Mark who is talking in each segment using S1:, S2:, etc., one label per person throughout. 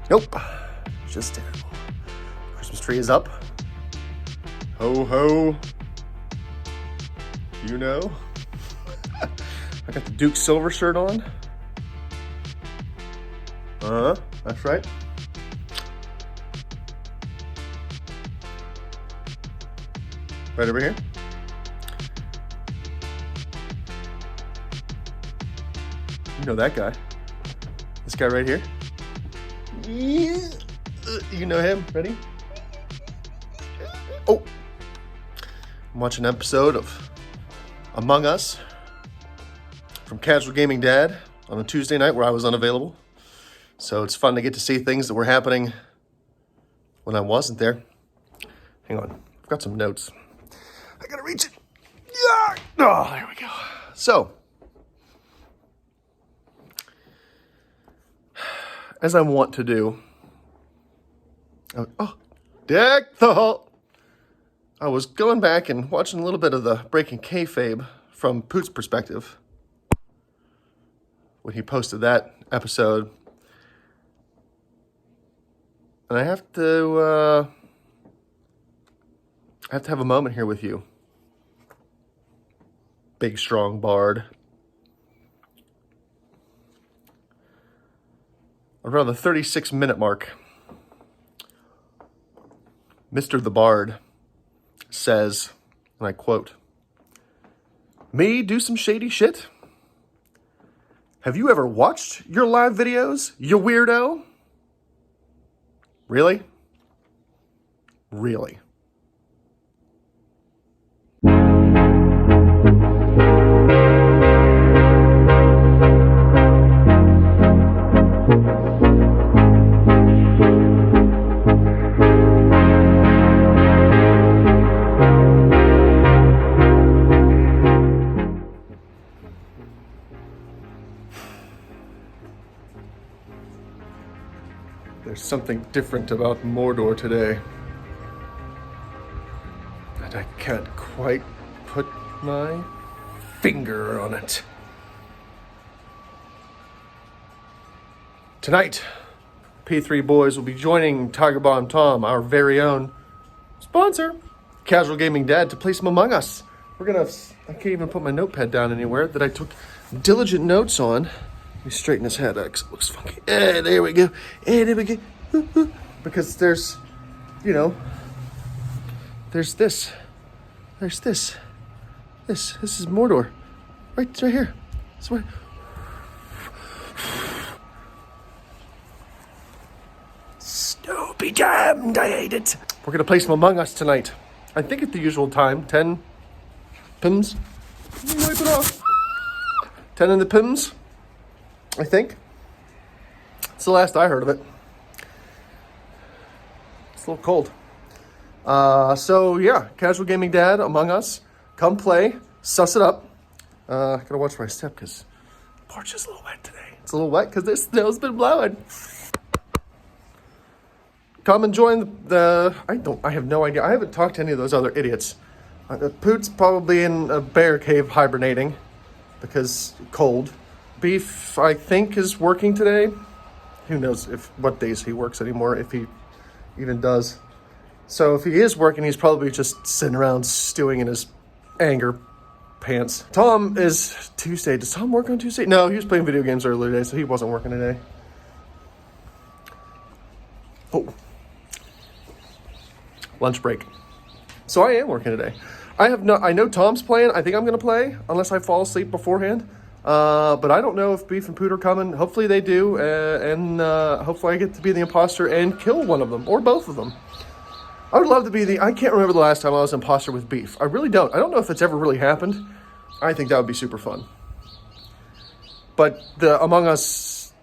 S1: Nope. Just terrible. Christmas tree is up. Ho ho. You know. I got the Duke Silver shirt on. That's right. Right over here. You know that guy. This guy right here. You know him. Ready? Oh. I'm watching an episode of Among Us from Casual Gaming Dad on a Tuesday night where I was unavailable. So it's fun to get to see things that were happening when I wasn't there. Hang on. I've got some notes. I gotta reach it. Yeah. Oh, there we go. So, as I want to do, deck the hall. I was going back and watching a little bit of the Breaking Kayfabe from Poot's perspective when he posted that episode. And I have to have a moment here with you. Big, strong bard. Around the 36-minute mark, Mr. the Bard says, and I quote, "Me do some shady shit? Have you ever watched your live videos, you weirdo?" Really? Really? There's something different about Mordor today that I can't quite put my finger on it. Tonight, P3 boys will be joining Tiger Bomb Tom, our very own sponsor, Casual Gaming Dad, to play some Among Us. I can't even put my notepad down anywhere that I took diligent notes on. Let me straighten his head out because it looks funky. There we go. There we go. Because there's this. There's this. This is Mordor. Right here. Swear. So be damned, I hate it. We're going to play some Among Us tonight. I think at the usual time, 10 pims. Let me wipe it off. 10 in the pims, I think. It's the last I heard of it. It's a little cold. So yeah, Casual Gaming Dad, Among Us. Come play. Suss it up. Gotta watch where I step because the porch is a little wet today. It's a little wet because the snow's been blowing. Come and join I have no idea. I haven't talked to any of those other idiots. Poot's probably in a bear cave hibernating because cold. Beef, I think, is working today. Who knows what days he works anymore, if he even does. So if he is working, he's probably just sitting around stewing in his anger pants. Tom is Tuesday. Does Tom work on Tuesday? No, he was playing video games earlier today, so he wasn't working today. Oh. Lunch break. So I am working today. I know Tom's playing. I think I'm going to play, unless I fall asleep beforehand. But I don't know if Beef and Poot are coming. Hopefully they do, and hopefully I get to be the imposter and kill one of them, or both of them. I would love to be I can't remember the last time I was imposter with Beef. I really don't. I don't know if it's ever really happened. I think that would be super fun. But the Among Us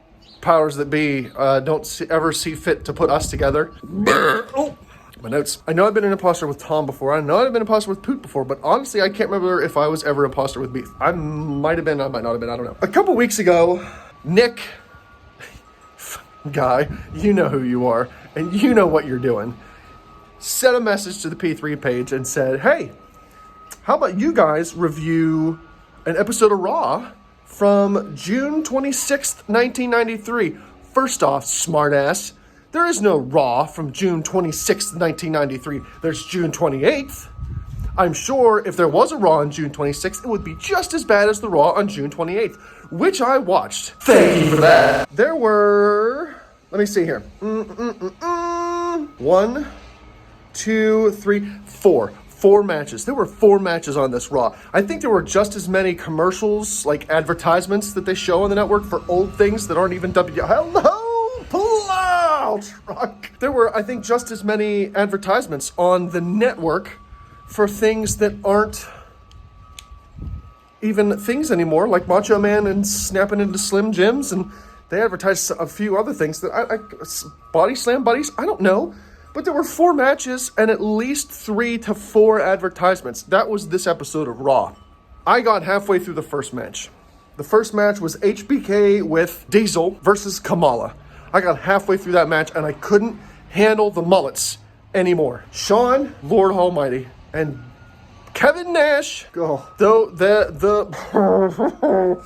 S1: powers that be don't ever see fit to put us together. Oh, my notes. I know I've been an imposter with Tom before. I know I've been an imposter with Poot before, but honestly, I can't remember if I was ever an imposter with Beef. I might have been, I might not have been, I don't know. A couple weeks ago, Nick, guy, you know who you are, and you know what you're doing, sent a message to the P3 page and said, hey, how about you guys review an episode of Raw from June 26th, 1993. First off, smartass, There is no Raw from June 26th, 1993. There's June 28th. I'm sure if there was a Raw on June 26th, it would be just as bad as the Raw on June 28th, which I watched. Thank you for that. There were, let me see here. 1, 2, 3, 4. 4 matches. There were 4 matches on this Raw. I think there were just as many commercials, like advertisements that they show on the network for old things that aren't even Hello, plow truck. There were, I think, just as many advertisements on the network for things that aren't even things anymore, like Macho Man and snapping into Slim Jims, and they advertised a few other things that I Body Slam Buddies, I don't know. But there were 4 matches and at least 3 to 4 advertisements. That was this episode of Raw. I got halfway through the first match. The first match was HBK with Diesel versus Kamala. I got halfway through that match and I couldn't handle the mullets anymore. Shawn, Lord Almighty, and Kevin Nash. Though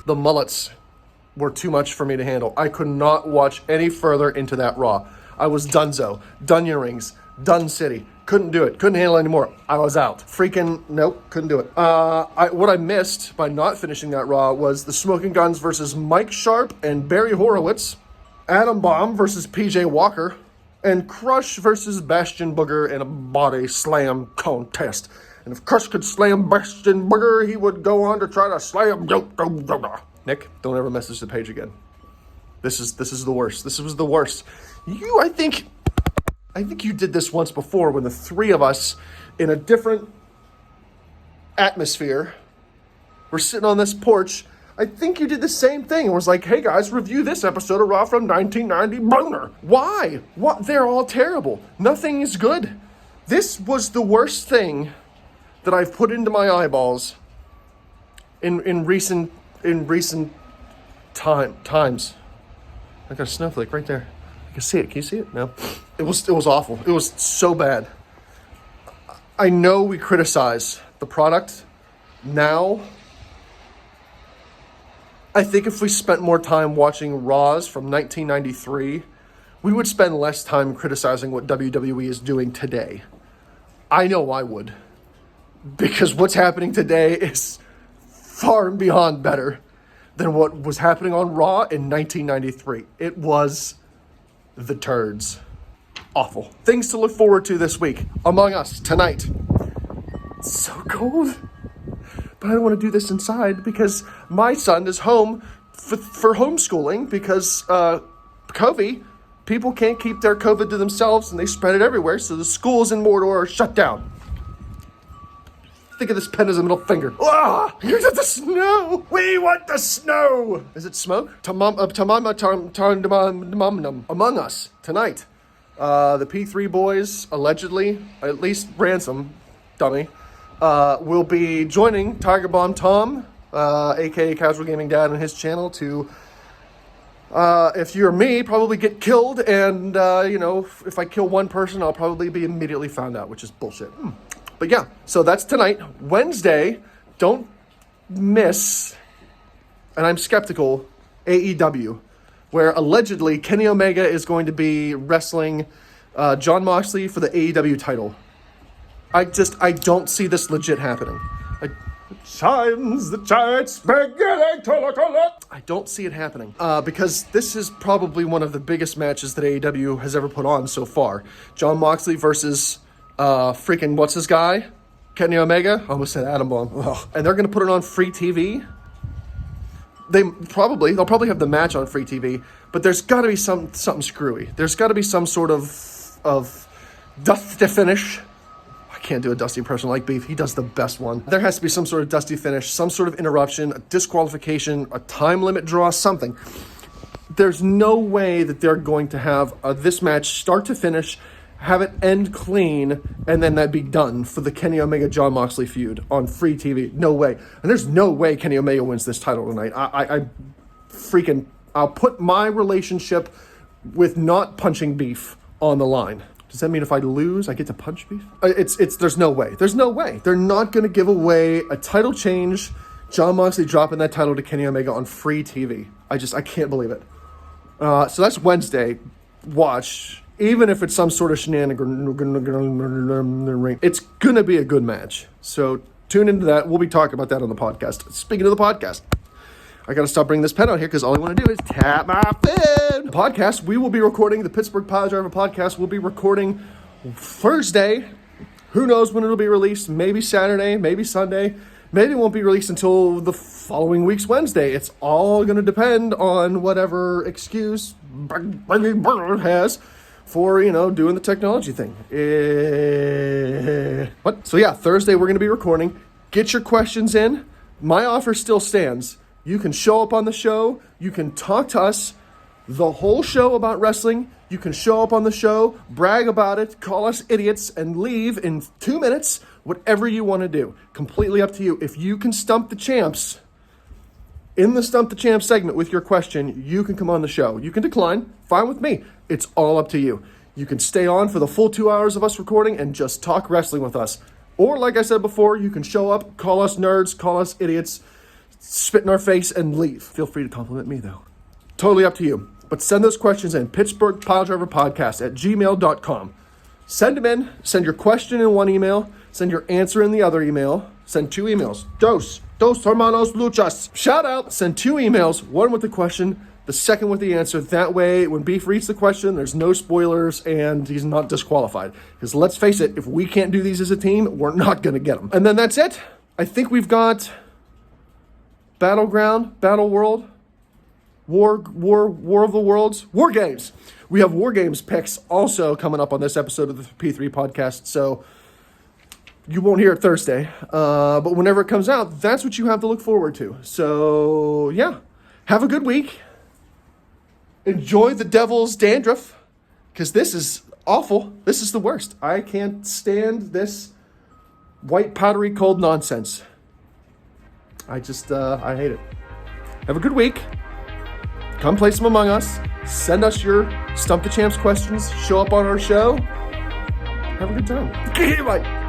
S1: the mullets were too much for me to handle. I could not watch any further into that Raw. I was donezo. Done earrings. Done city. Couldn't do it. Couldn't handle it anymore. I was out. Nope. Couldn't do it. What I missed by not finishing that Raw was the Smoking Guns versus Mike Sharp and Barry Horowitz. Adam Bomb versus PJ Walker. And Crush versus Bastion Booger in a body slam contest. And if Crush could slam Bastion Booger, he would go on to try to slam... Nick, don't ever message the page again. This is the worst. This was the worst. I think you did this once before when the 3 of us in a different atmosphere were sitting on this porch. I think you did the same thing. It was like, hey guys, review this episode of Raw from 1990 Boner. Why? What? They're all terrible. Nothing is good. This was the worst thing that I've put into my eyeballs in recent times. I got a snowflake right there. I can see it. Can you see it? No. It was awful. It was so bad. I know we criticize the product now. I think if we spent more time watching Raws from 1993, we would spend less time criticizing what WWE is doing today. I know I would. Because what's happening today is far and beyond better than what was happening on Raw in 1993. It was the turds. Awful. Things to look forward to this week. Among Us, tonight. It's so cold. But I don't want to do this inside because my son is home for homeschooling because COVID, people can't keep their COVID to themselves and they spread it everywhere. So the schools in Mordor are shut down. Think of this pen as a middle finger. Ah! Here's the snow! We want the snow! Is it smoke? Among Us, tonight. The P3 boys, allegedly, at least Ransom, dummy, will be joining Tiger Bomb Tom, aka Casual Gaming Dad, on his channel to, if you're me, probably get killed. And, if I kill one person, I'll probably be immediately found out, which is bullshit. But yeah, so that's tonight. Wednesday, don't miss, and I'm skeptical, AEW, where allegedly Kenny Omega is going to be wrestling Jon Moxley for the AEW title. I don't see this legit happening. I don't see it happening because this is probably one of the biggest matches that AEW has ever put on so far. Jon Moxley versus... what's his guy? Kenny Omega? I almost said Adam Bomb. Ugh. And they're going to put it on free TV. They'll probably have the match on free TV, but there's got to be something screwy. There's got to be some sort of dusty finish. I can't do a Dusty impression like Beef. He does the best one. There has to be some sort of Dusty finish, some sort of interruption, a disqualification, a time limit draw, something. There's no way that they're going to have this match start to finish, have it end clean, and then that'd be done for the Kenny Omega Jon Moxley feud on free TV. No way. And there's no way Kenny Omega wins this title tonight. I'll put my relationship with not punching Beef on the line. Does that mean if I lose, I get to punch Beef? There's no way. There's no way. They're not going to give away a title change, Jon Moxley dropping that title to Kenny Omega on free TV. I can't believe it. So that's Wednesday. Watch even if it's some sort of shenanigan, it's going to be a good match. So tune into that. We'll be talking about that on the podcast. Speaking of the podcast, I got to stop bringing this pen out here because all I want to do is tap my pen. The podcast, we will be recording, the Pittsburgh Pilot Driver podcast will be recording Thursday. Who knows when it'll be released? Maybe Saturday, maybe Sunday. Maybe it won't be released until the following week's Wednesday. It's all going to depend on whatever excuse has for, doing the technology thing. What? So yeah, Thursday we're going to be recording. Get your questions in. My offer still stands. You can show up on the show. You can talk to us the whole show about wrestling. You can show up on the show, brag about it, call us idiots, and leave in 2 minutes. Whatever you want to do. Completely up to you. If you can stump the champs in the Stump the Champs segment with your question, you can come on the show. You can decline. Fine with me. It's all up to you. You can stay on for the full 2 hours of us recording and just talk wrestling with us. Or, like I said before, you can show up, call us nerds, call us idiots, spit in our face, and leave. Feel free to compliment me, though. Totally up to you. But send those questions in. pittsburghpiledriverpodcast@gmail.com. Send them in. Send your question in one email. Send your answer in the other email. Send 2 emails. Dos hermanos luchas. Shout out. Send 2 emails. One with the question, the second with the answer. That way, when Beef reads the question, there's no spoilers and he's not disqualified. Because let's face it, if we can't do these as a team, we're not going to get them. And then that's it. I think we've got Battleground, Battle World, War of the Worlds, War Games. We have War Games picks also coming up on this episode of the P3 podcast. So you won't hear it Thursday, but whenever it comes out, that's what you have to look forward to. So, yeah, have a good week. Enjoy the devil's dandruff, because this is awful. This is the worst. I can't stand this white powdery cold nonsense. I hate it. Have a good week. Come play some Among Us. Send us your Stump the Champs questions. Show up on our show. Have a good time. Bye.